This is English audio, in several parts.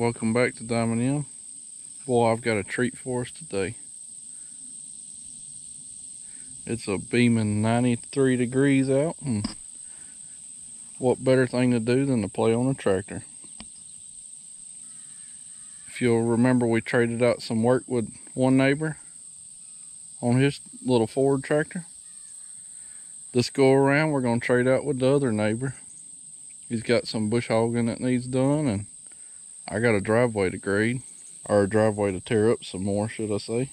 Welcome back to Diamond M. Boy, I've got a treat for us today. It's a beaming 93 degrees out, and what better thing to do than to play on a tractor. If you'll remember, we traded out some work with one neighbor on his little Ford tractor. This go around, we're going to trade out with the other neighbor. He's got some bush hogging that needs done, and I got a driveway to grade, or a driveway to tear up some more, should I say.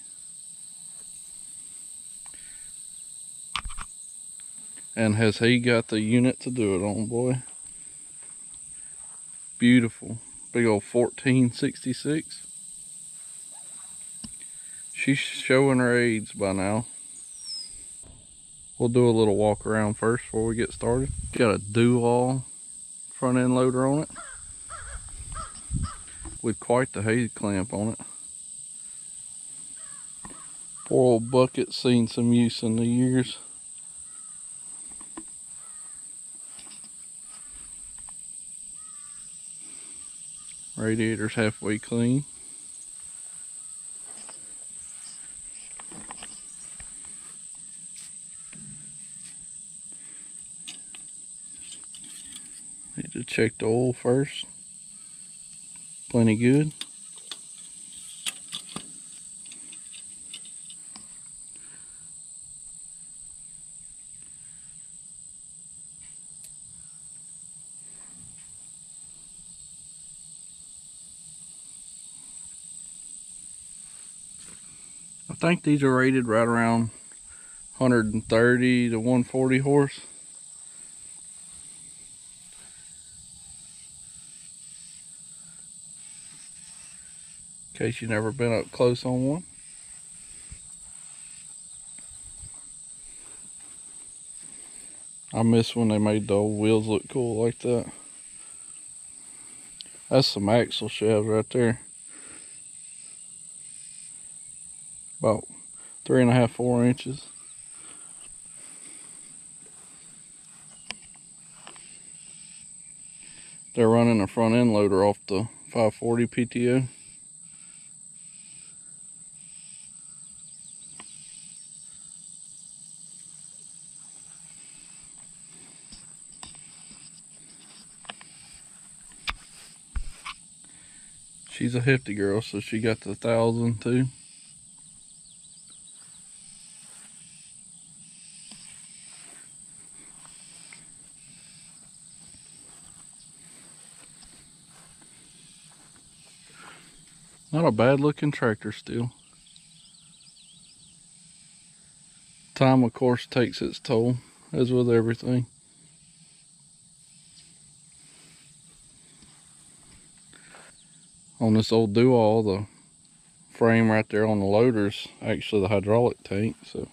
And has he got the unit to do it on, boy? Beautiful. Big old 1466. She's showing her age by now. We'll do a little walk around first before we get started. Got a do-all front end loader on it with quite the hay clamp on it. Poor old bucket's seen some use in the years. Radiator's halfway clean. Need to check the oil first. Plenty good. I think these are rated right around 130 to 140 horse. In case you've never been up close on one. I miss when they made the old wheels look cool like that. That's some axle shafts right there. About 3.5, 4 inches. They're running a front end loader off the 540 PTO. She's a hefty girl, so she got the 1000 too. Not a bad looking tractor still. Time, of course, takes its toll, as with everything. On this old do-all, the frame right there on the loader's actually the hydraulic tank, so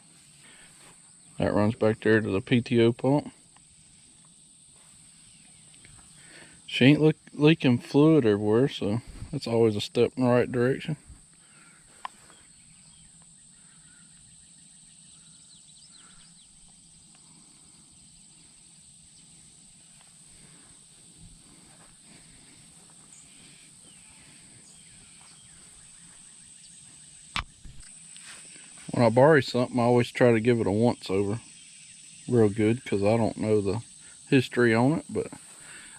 that runs back there to the PTO pump. She ain't leaking fluid everywhere, so that's always a step in the right direction. When I borrow something, I always try to give it a once over real good, because I don't know the history on it, but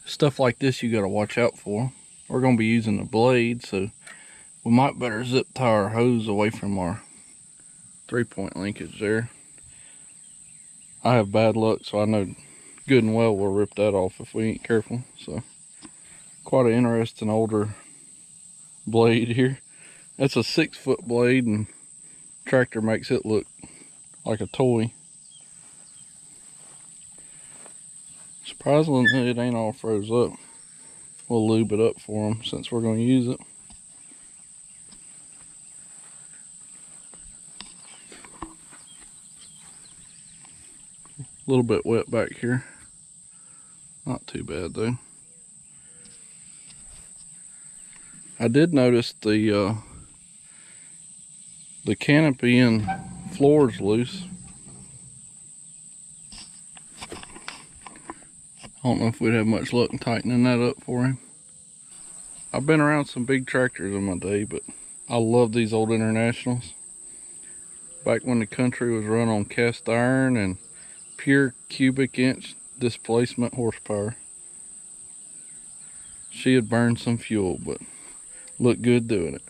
stuff like this you got to watch out for. We're going to be using the blade, so we might better zip tie our hose away from our 3-point linkage there. I have bad luck, so I know good and well we'll rip that off if we ain't careful. So quite an interesting older blade here. That's a 6-foot blade, and tractor makes it look like a toy. Surprisingly, it ain't all froze up. We'll lube it up for them since we're going to use it. A little bit wet back here. Not too bad though. I did notice the canopy and floor's loose. I don't know if we'd have much luck in tightening that up for him. I've been around some big tractors in my day, but I love these old Internationals. Back when the country was run on cast iron and pure cubic inch displacement horsepower. She had burned some fuel, but looked good doing it.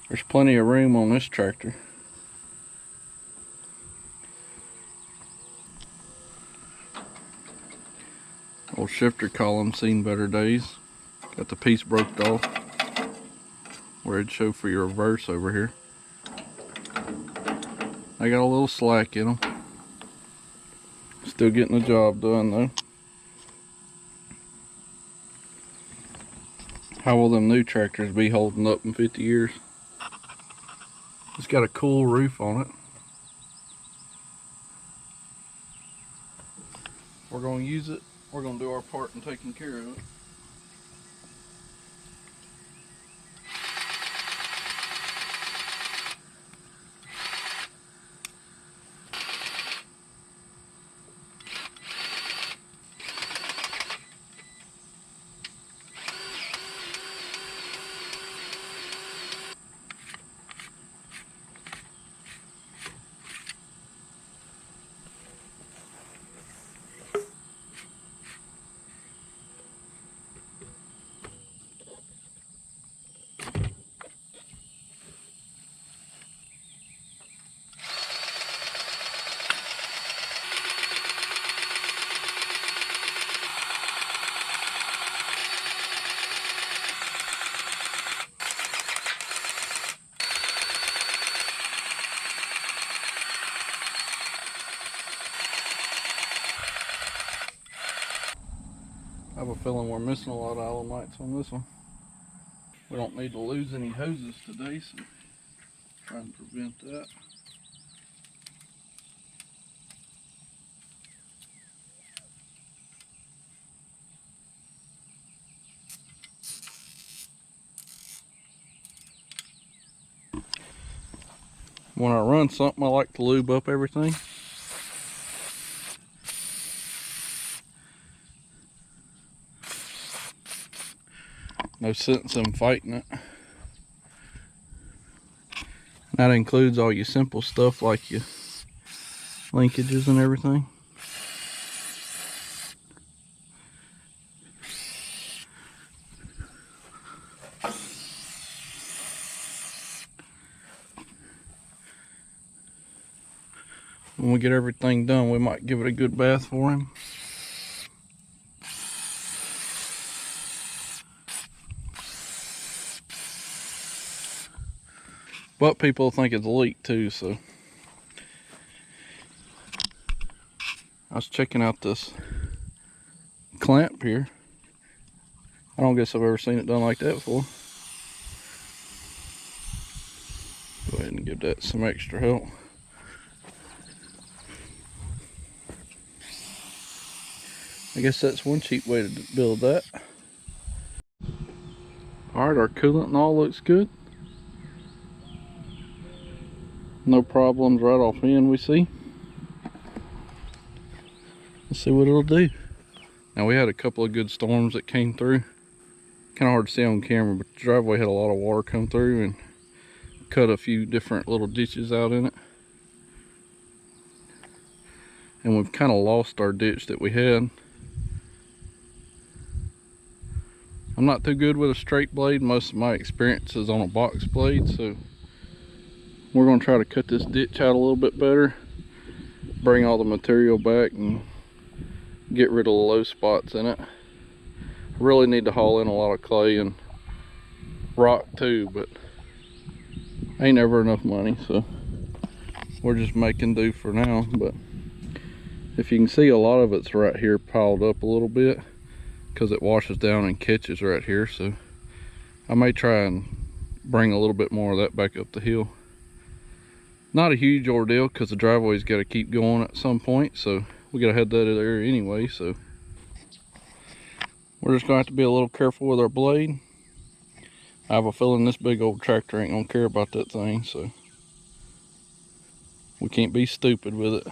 There's plenty of room on this tractor. Old shifter column seen better days. Got the piece broke off where it'd show for your reverse over here. I got a little slack in them. Still getting the job done though. How will them new tractors be holding up in 50 years? It's got a cool roof on it. We're going to use it. We're going to do our part in taking care of it. I have a feeling we're missing a lot of alamites on this one. We don't need to lose any hoses today, so try and prevent that. When I run something, I like to lube up everything. No sense in fighting it. That includes all your simple stuff like your linkages and everything. When we get everything done, we might give it a good bath for him. But people think it's a leak too, so. I was checking out this clamp here. I don't guess I've ever seen it done like that before. Go ahead and give that some extra help. I guess that's one cheap way to build that. Alright, our coolant and all looks good. No problems right off in, we see. Let's see what it'll do. Now we had a couple of good storms that came through. Kind of hard to see on camera, but the driveway had a lot of water come through and cut a few different little ditches out in it. And we've kind of lost our ditch that we had. I'm not too good with a straight blade. Most of my experience is on a box blade, so we're going to try to cut this ditch out a little bit better, bring all the material back and get rid of the low spots in it. I really need to haul in a lot of clay and rock too, but ain't never enough money, so we're just making do for now. But if you can see, a lot of it's right here piled up a little bit because it washes down and catches right here, so I may try and bring a little bit more of that back up the hill. Not a huge ordeal because the driveway's got to keep going at some point, so we got to head that there anyway. So we're just going to have to be a little careful with our blade. I have a feeling this big old tractor ain't going to care about that thing, so we can't be stupid with it.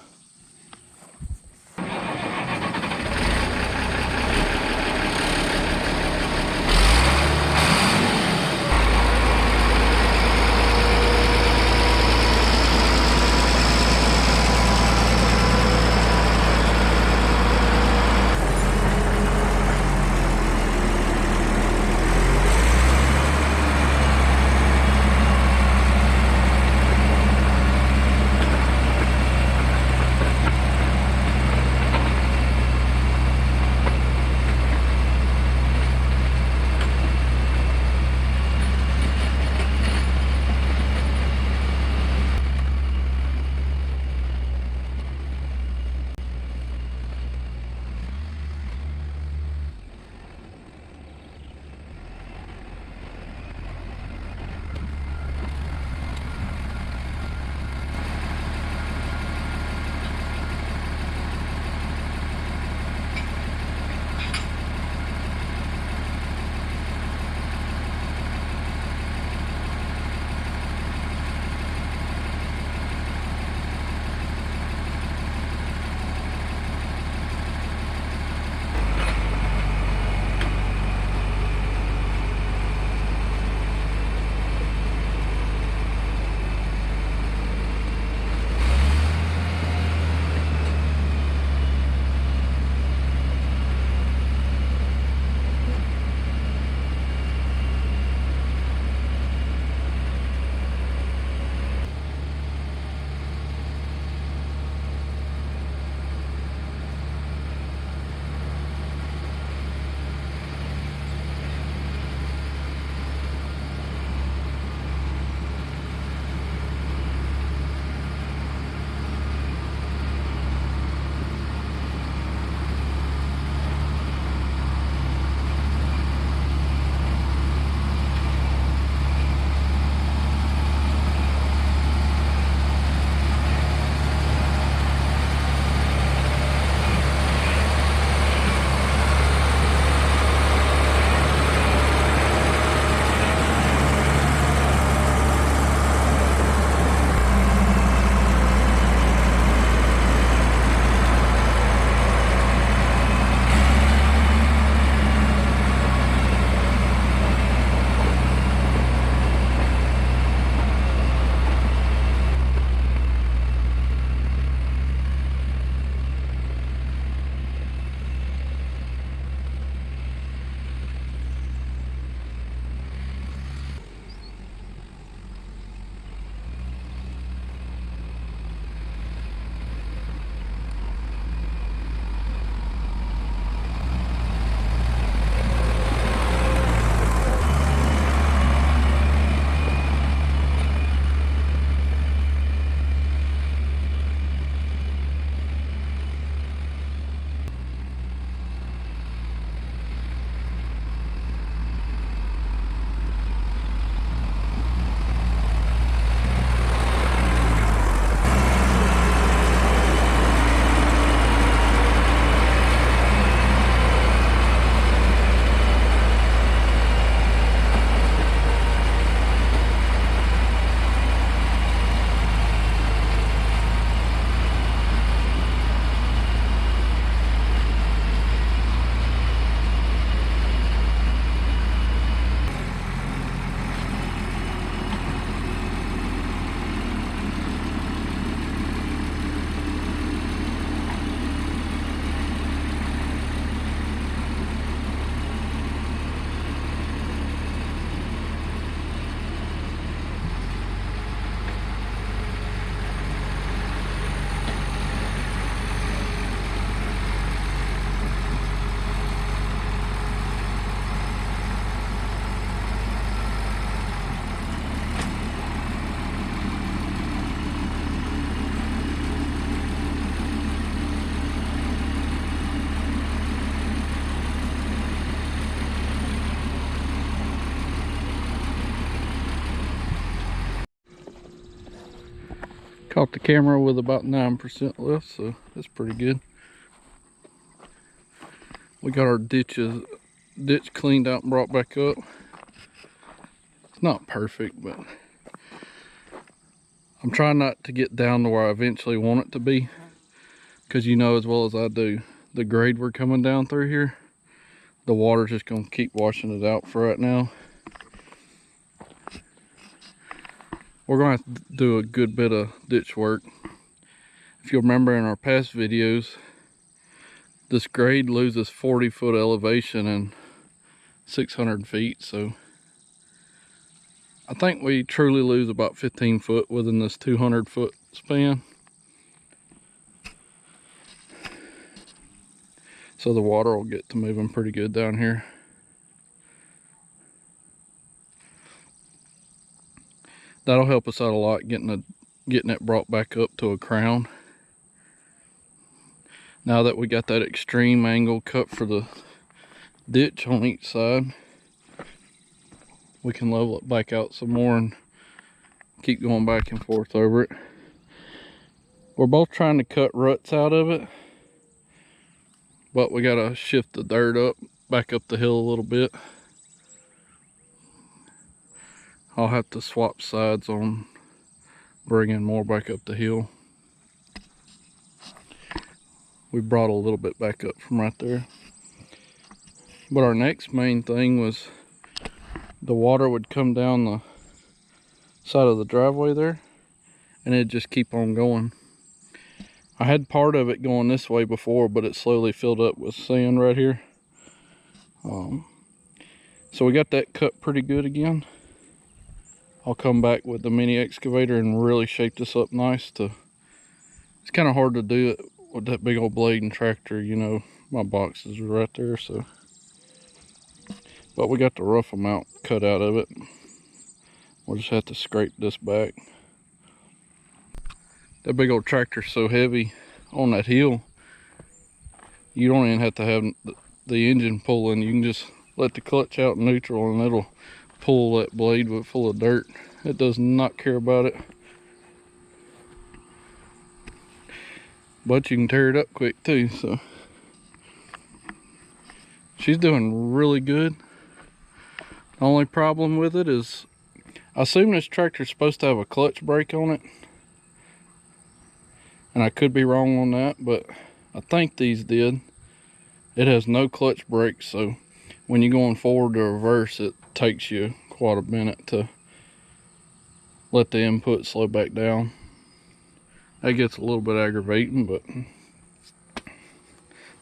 Caught the camera with about 9% left, so that's pretty good. We got our ditch cleaned out and brought back up. It's not perfect, but I'm trying not to get down to where I eventually want it to be, because you know as well as I do, the grade we're coming down through here, the water's just going to keep washing it out for right now. We're going to have to do a good bit of ditch work. If you'll remember in our past videos, this grade loses 40-foot elevation in 600 feet, so I think we truly lose about 15 foot within this 200-foot span. So the water will get to moving pretty good down here. That'll help us out a lot, getting it brought back up to a crown. Now that we got that extreme angle cut for the ditch on each side, we can level it back out some more and keep going back and forth over it. We're both trying to cut ruts out of it, but we gotta shift the dirt back up the hill a little bit. I'll have to swap sides on bringing more back up the hill. We brought a little bit back up from right there. But our next main thing was the water would come down the side of the driveway there, and it'd just keep on going. I had part of it going this way before, but it slowly filled up with sand right here. So we got that cut pretty good again. I'll come back with the mini excavator and really shape this up nice. It's kind of hard to do it with that big old blade and tractor, you know. My boxes are right there, so. But we got the rough amount cut out of it. We'll just have to scrape this back. That big old tractor's so heavy on that hill, you don't even have to have the engine pulling. You can just let the clutch out in neutral and it'll pull that blade full of dirt. It does not care about it. But you can tear it up quick too, so. She's doing really good. The only problem with it is, I assume this tractor's supposed to have a clutch brake on it. And I could be wrong on that, but I think these did. It has no clutch brake, so when you're going forward to reverse, it takes you quite a minute to let the input slow back down. That gets a little bit aggravating, but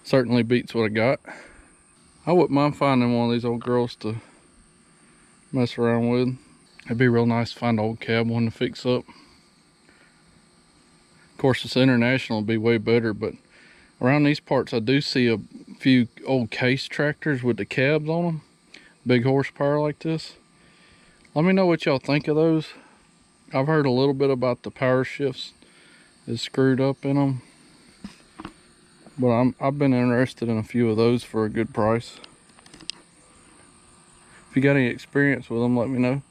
certainly beats what I got. I wouldn't mind finding one of these old girls to mess around with. It'd be real nice to find an old cab one to fix up. Of course, this International would be way better, but around these parts I do see a few old case tractors with the cabs on them. Big horsepower like this. Let me know what y'all think of those. I've heard a little bit about the power shifts is screwed up in them, but I've been interested in a few of those for a good price. If you got any experience with them, let me know.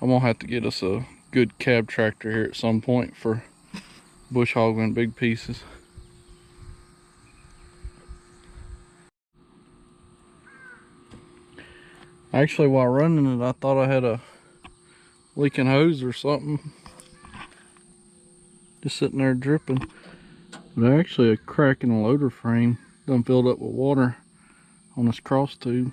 I'm gonna have to get us a good cab tractor here at some point for bush hogging big pieces. Actually, while running it, I thought I had a leaking hose or something. Just sitting there dripping. But actually a crack in the loader frame done filled up with water on this cross tube.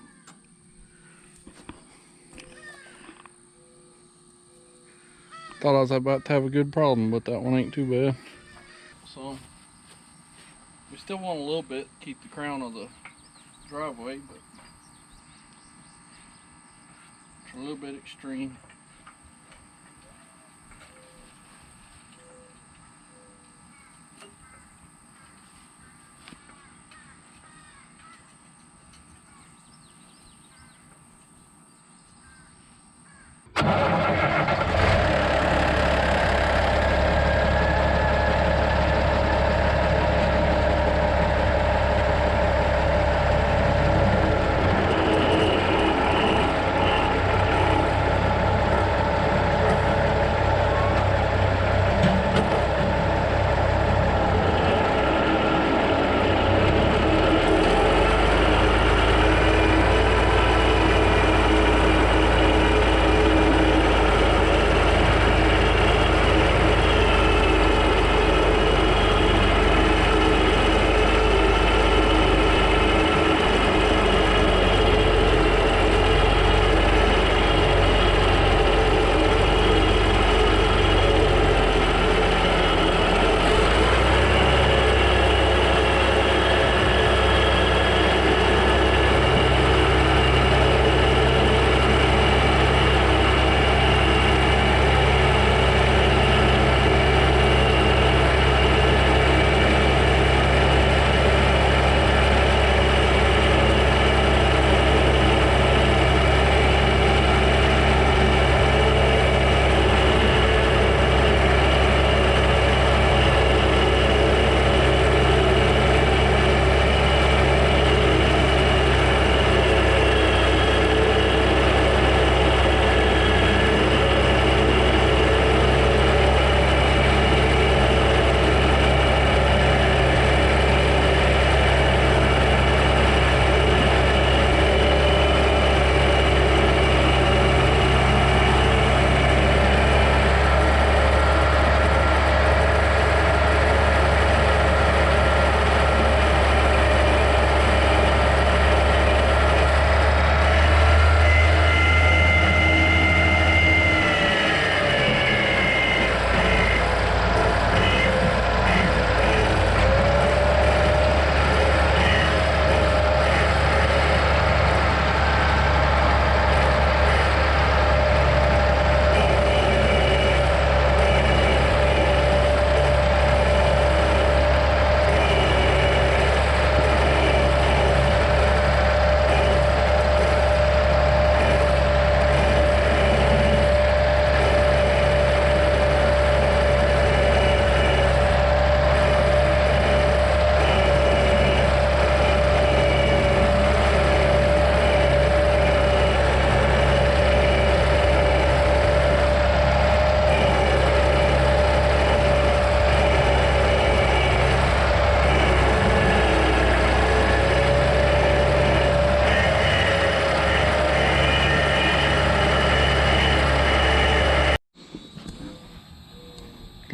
Thought I was about to have a good problem, but that one ain't too bad. So, we still want a little bit to keep the crown of the driveway, but it's a little bit extreme.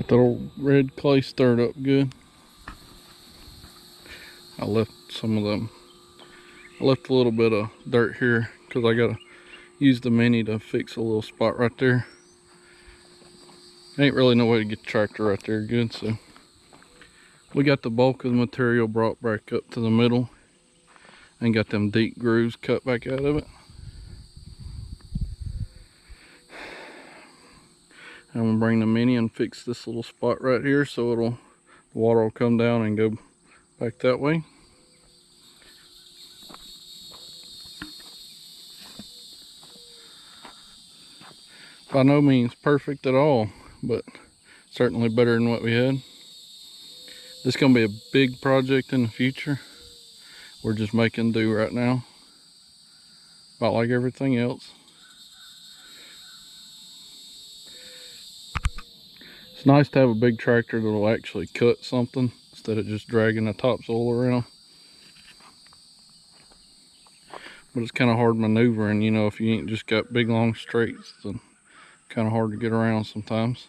Got that old red clay stirred up good. I left some of them. I left a little bit of dirt here because I gotta use the mini to fix a little spot right there. Ain't really no way to get the tractor right there good, so we got the bulk of the material brought back up to the middle and got them deep grooves cut back out of it. I'm gonna bring the mini and fix this little spot right here so the water will come down and go back that way. By no means perfect at all, but certainly better than what we had. This is gonna be a big project in the future. We're just making do right now, about like everything else. It's nice to have a big tractor that will actually cut something instead of just dragging the topsoil around. But it's kind of hard maneuvering, you know, if you ain't just got big long straights, then kind of hard to get around sometimes.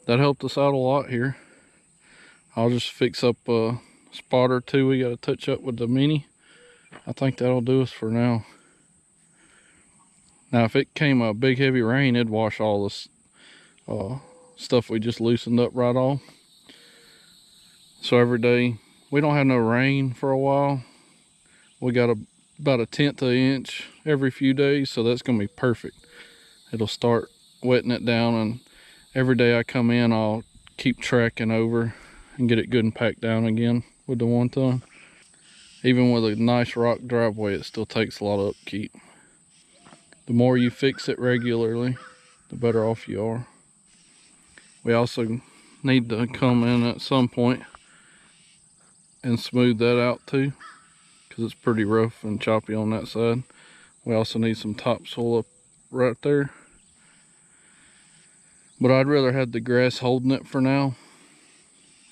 That helped us out a lot here. I'll just fix up a spot or two we got to touch up with the mini. I think that'll do us for now. Now if it came a big heavy rain, it'd wash all this stuff we just loosened up right off. So every day, we don't have no rain for a while. We got about 1/10 of an inch every few days, so that's gonna be perfect. It'll start wetting it down, and every day I come in, I'll keep tracking over and get it good and packed down again with the 1-ton. Even with a nice rock driveway, it still takes a lot of upkeep. The more you fix it regularly, the better off you are. We also need to come in at some point and smooth that out too, because it's pretty rough and choppy on that side. We also need some topsoil up right there. But I'd rather have the grass holding it for now.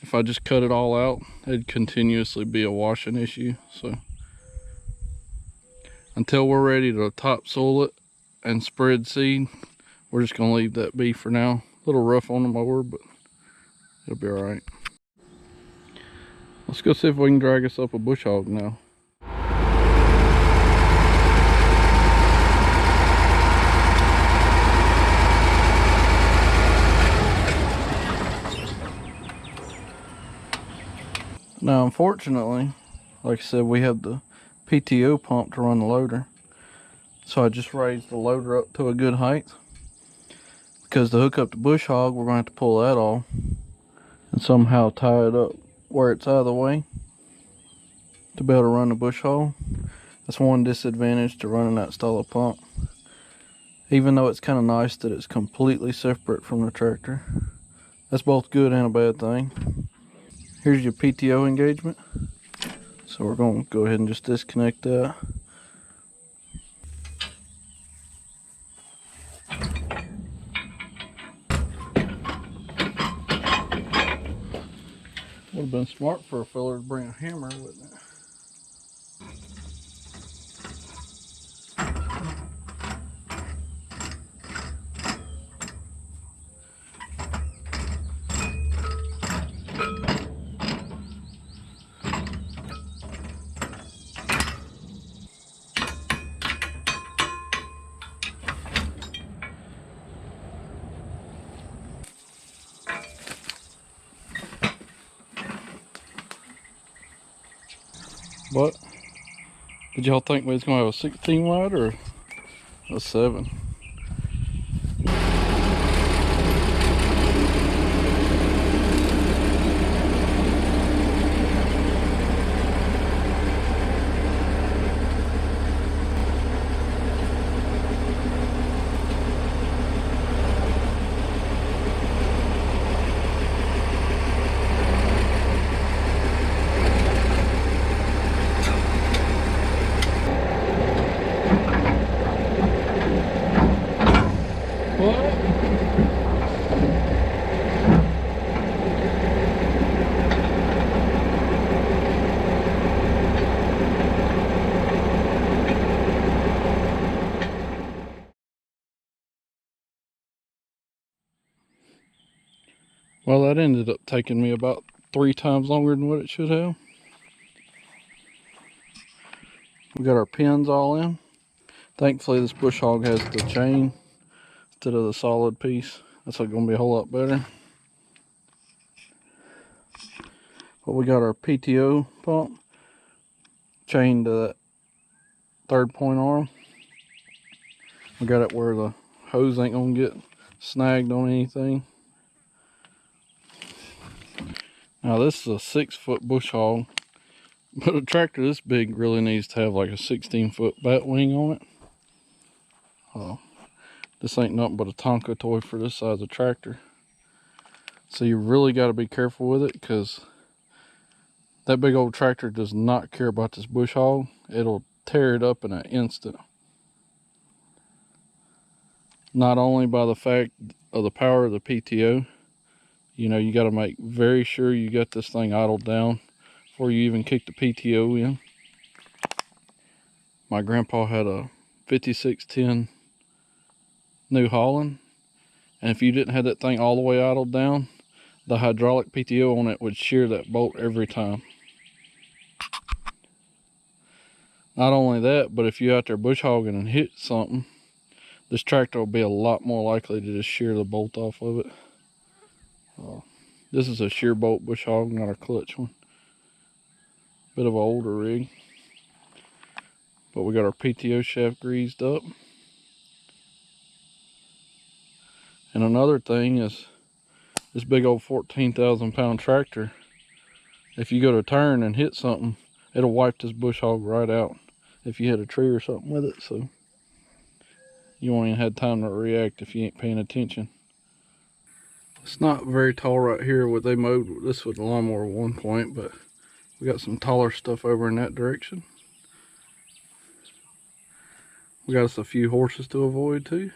If I just cut it all out, it'd continuously be a washing issue. So until we're ready to topsoil it and spread seed, we're just gonna leave that be for now. A little rough on the mower, but it'll be all right. Let's go see if we can drag us up a bush hog now. Now, unfortunately, like I said, we have the PTO pump to run the loader. So I just raised the loader up to a good height. Because to hook up the bush hog, we're going to have to pull that off and somehow tie it up where it's out of the way to be able to run the bush hog. That's one disadvantage to running that style of pump. Even though it's kind of nice that it's completely separate from the tractor. That's both good and a bad thing. Here's your PTO engagement. So we're going to go ahead and just disconnect that. Would have been smart for a fella to bring a hammer, wouldn't it? What? Did y'all think we was gonna have a 16 wide or a 7? Well, that ended up taking me about 3 times longer than what it should have. We got our pins all in. Thankfully, this bush hog has the chain instead of the solid piece. That's going to be a whole lot better. But we got our PTO pump chained to that 3rd point arm. We got it where the hose ain't going to get snagged on anything. Now this is a 6-foot bush hog, but a tractor this big really needs to have like a 16-foot bat wing on it. This ain't nothing but a Tonka toy for this size of tractor. So you really got to be careful with it, because that big old tractor does not care about this bush hog. It'll tear it up in an instant. Not only by the fact of the power of the PTO, you know, you got to make very sure you got this thing idled down before you even kick the PTO in. My grandpa had a 5610 New Holland, and if you didn't have that thing all the way idled down, the hydraulic PTO on it would shear that bolt every time. Not only that, but if you're out there bush hogging and hit something, this tractor will be a lot more likely to just shear the bolt off of it. This is a shear bolt bush hog, not a clutch one. Bit of an older rig. But we got our PTO shaft greased up. And another thing is, this big old 14,000 pound tractor, if you go to turn and hit something, it'll wipe this bush hog right out if you hit a tree or something with it. So you won't even have time to react if you ain't paying attention. It's not very tall right here where they mowed this with a lawnmower at one point, but we got some taller stuff over in that direction. We got us a few horses to avoid too.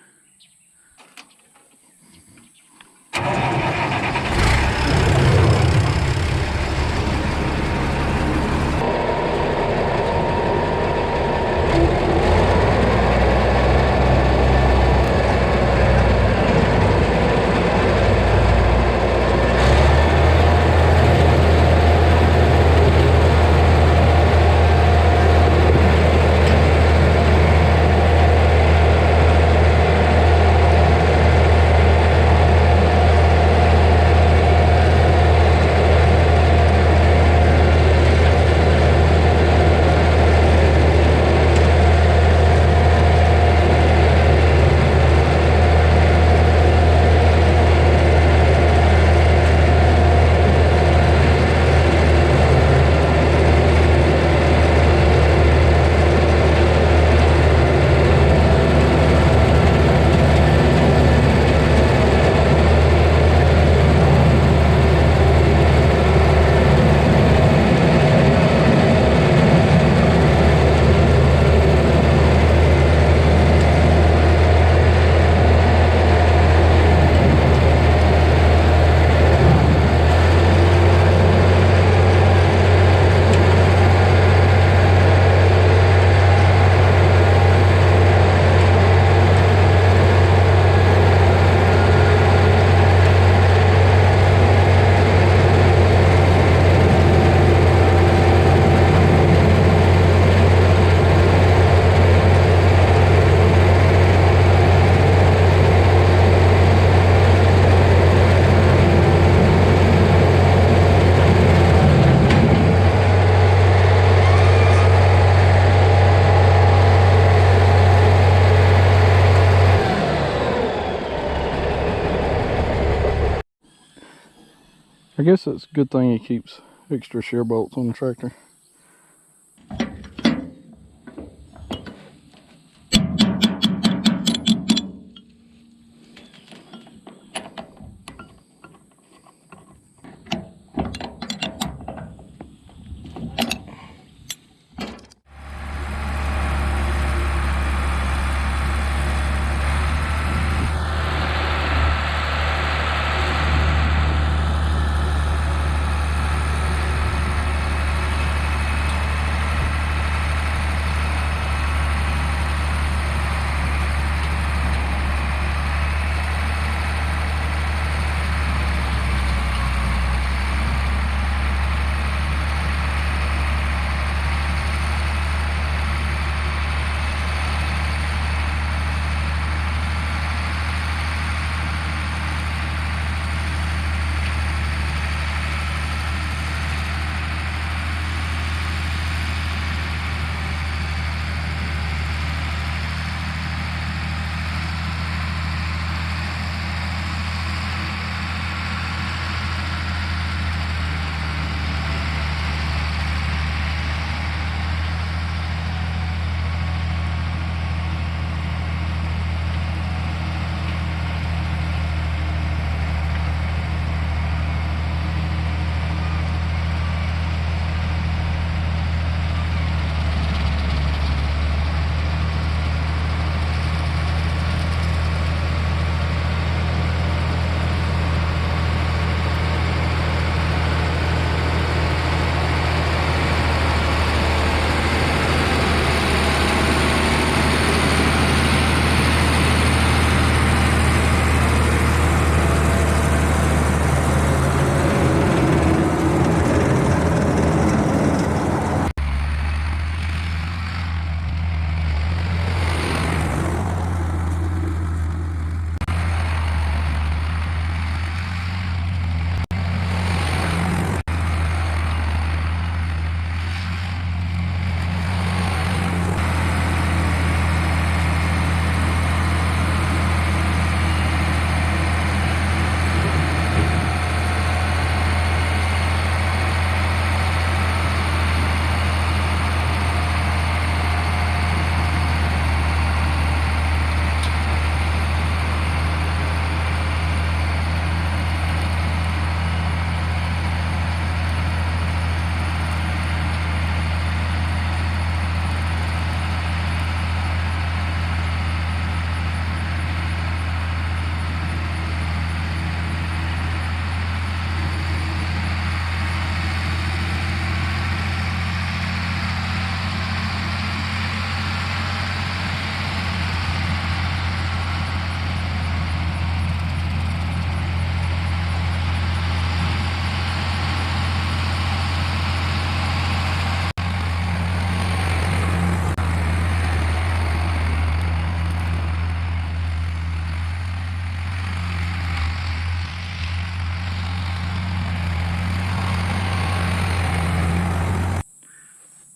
I guess it's a good thing he keeps extra shear bolts on the tractor.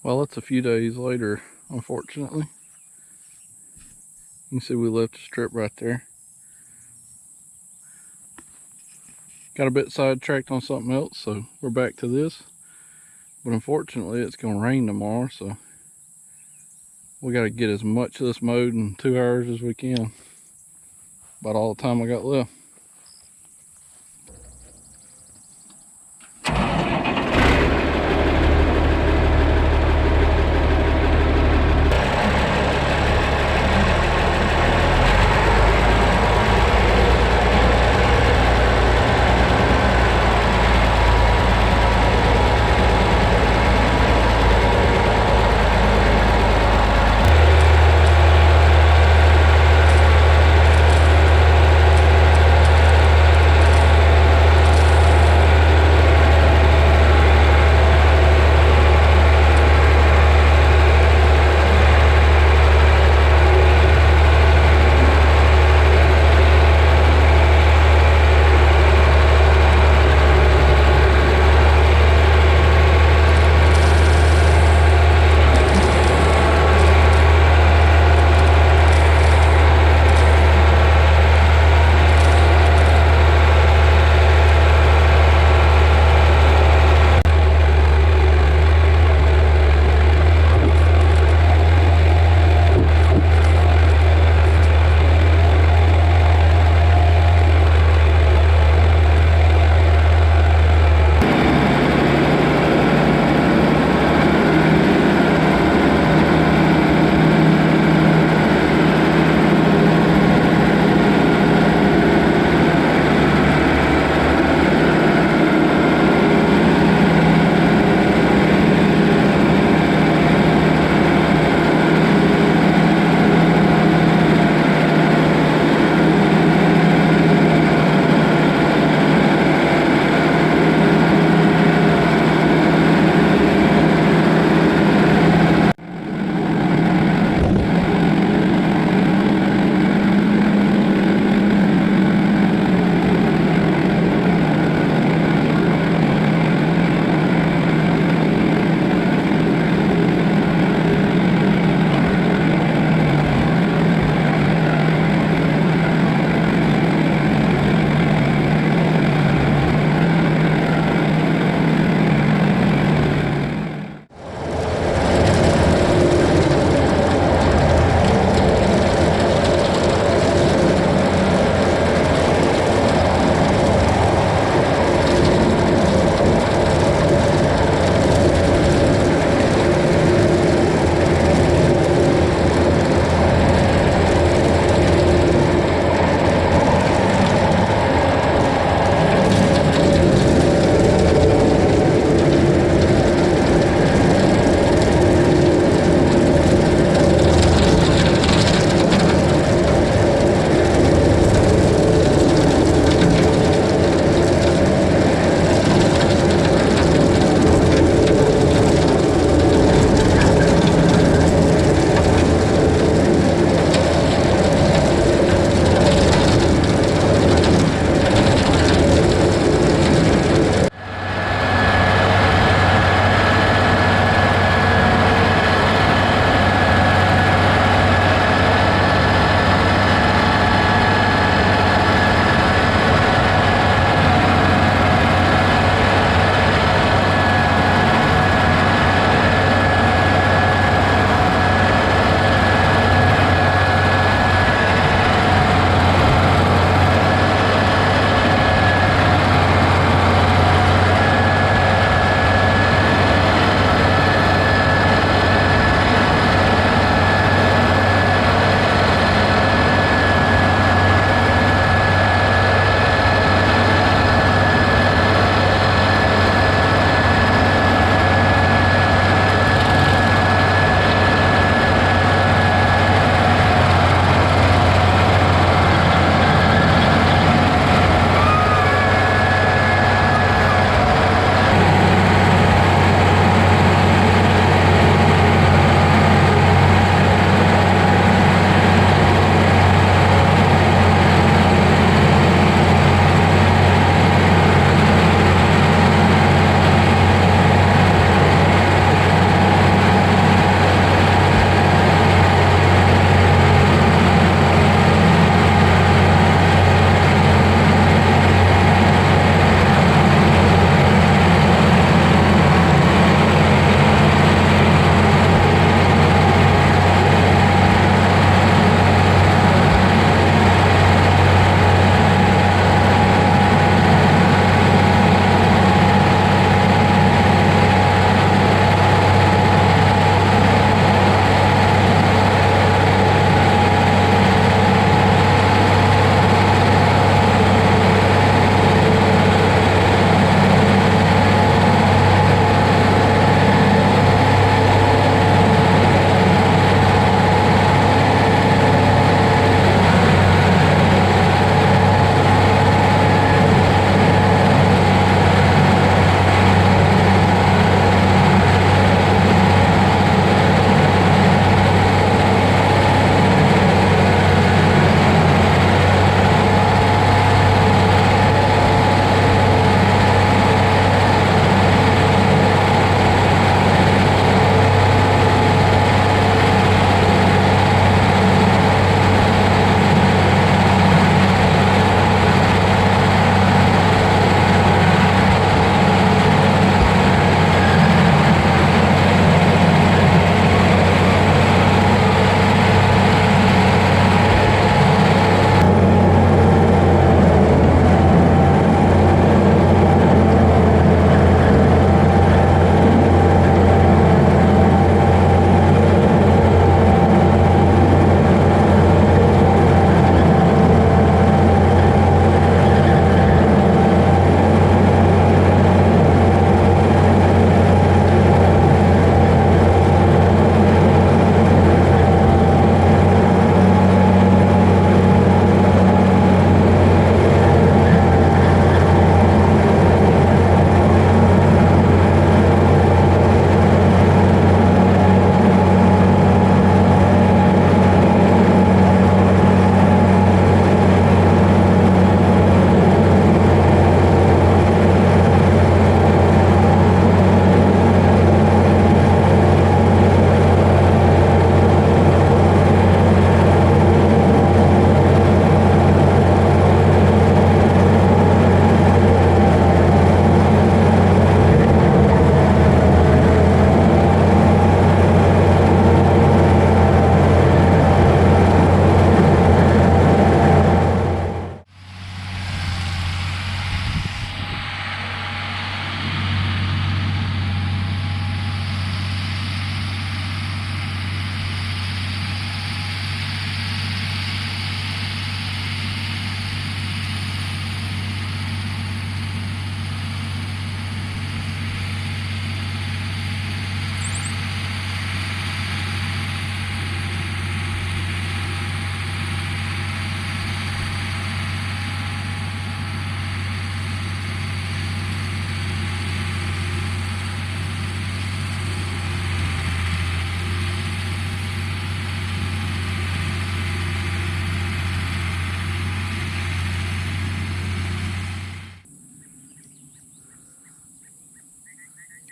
Well, it's a few days later, unfortunately. You can see we left a strip right there. Got a bit sidetracked on something else, so we're back to this. But unfortunately, it's going to rain tomorrow, so we got to get as much of this mowed in 2 hours as we can. About all the time I got left.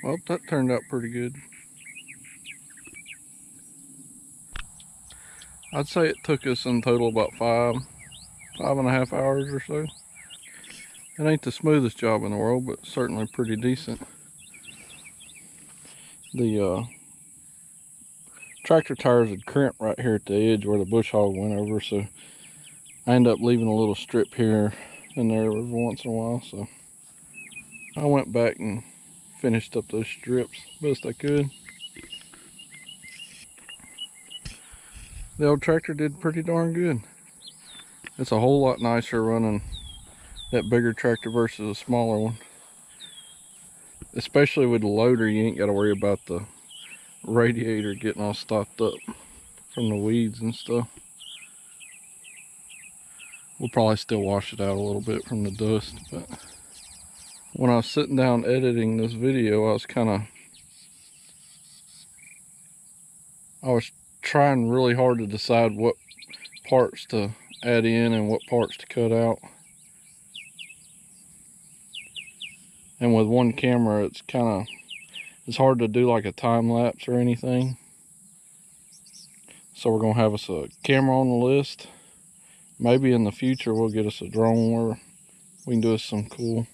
Well, that turned out pretty good. I'd say it took us in total about 5.5 hours or so. It ain't the smoothest job in the world, but certainly pretty decent. The tractor tires had crimped right here at the edge where the bush hog went over, so I end up leaving a little strip here and there every once in a while. So I went back and finished up those strips best I could. The old tractor did pretty darn good. It's a whole lot nicer running that bigger tractor versus a smaller one. Especially with the loader, you ain't got to worry about the radiator getting all stopped up from the weeds and stuff. We'll probably still wash it out a little bit from the dust, but when I was sitting down editing this video, I was trying really hard to decide what parts to add in and what parts to cut out. And with one camera, it's hard to do like a time lapse or anything. So we're gonna have us a camera on the list. Maybe in the future we'll get us a drone where we can do us some cool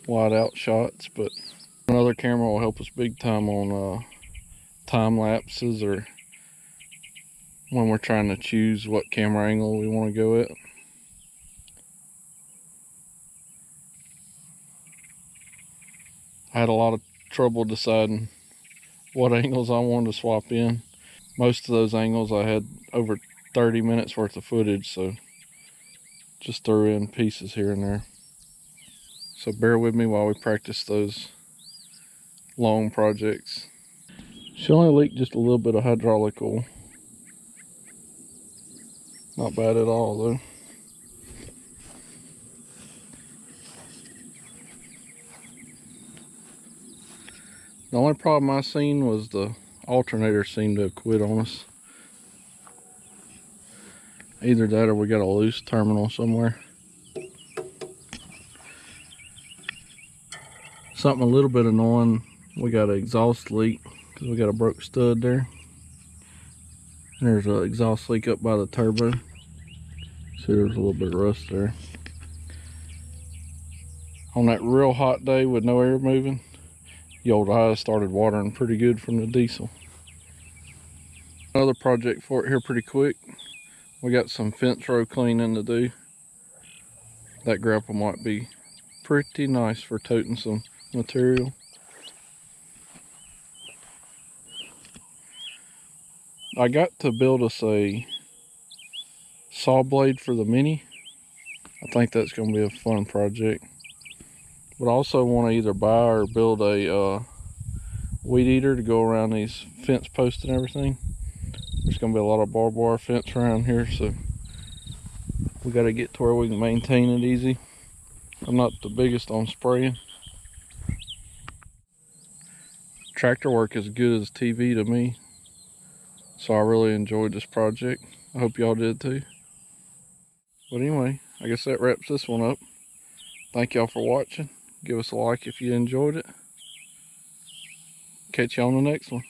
wide out shots, but another camera will help us big time on time lapses or when we're trying to choose what camera angle we want to go at. I had a lot of trouble deciding what angles I wanted to swap in. Most of those angles I had over 30 minutes worth of footage, so just threw in pieces here and there. So bear with me while we practice those long projects. She only leaked just a little bit of hydraulic oil. Not bad at all though. The only problem I seen was the alternator seemed to have quit on us. Either that or we got a loose terminal somewhere. Something a little bit annoying, we got an exhaust leak because we got a broke stud there. And there's an exhaust leak up by the turbo. See, there's a little bit of rust there. On that real hot day with no air moving, the old eyes started watering pretty good from the diesel. Another project for it here pretty quick. We got some fence row cleaning to do. That grapple might be pretty nice for toting some material. I got to build us a saw blade for the Mini. I think that's going to be a fun project. But I also want to either buy or build a weed eater to go around these fence posts and everything. There's going to be a lot of barbed wire fence around here, so we got to get to where we can maintain it easy. I'm not the biggest on spraying. Tractor work is good as TV to me, so I really enjoyed this project. I hope y'all did too. But anyway, I guess that wraps this one up. Thank y'all for watching. Give us a like if you enjoyed it. Catch you on the next one.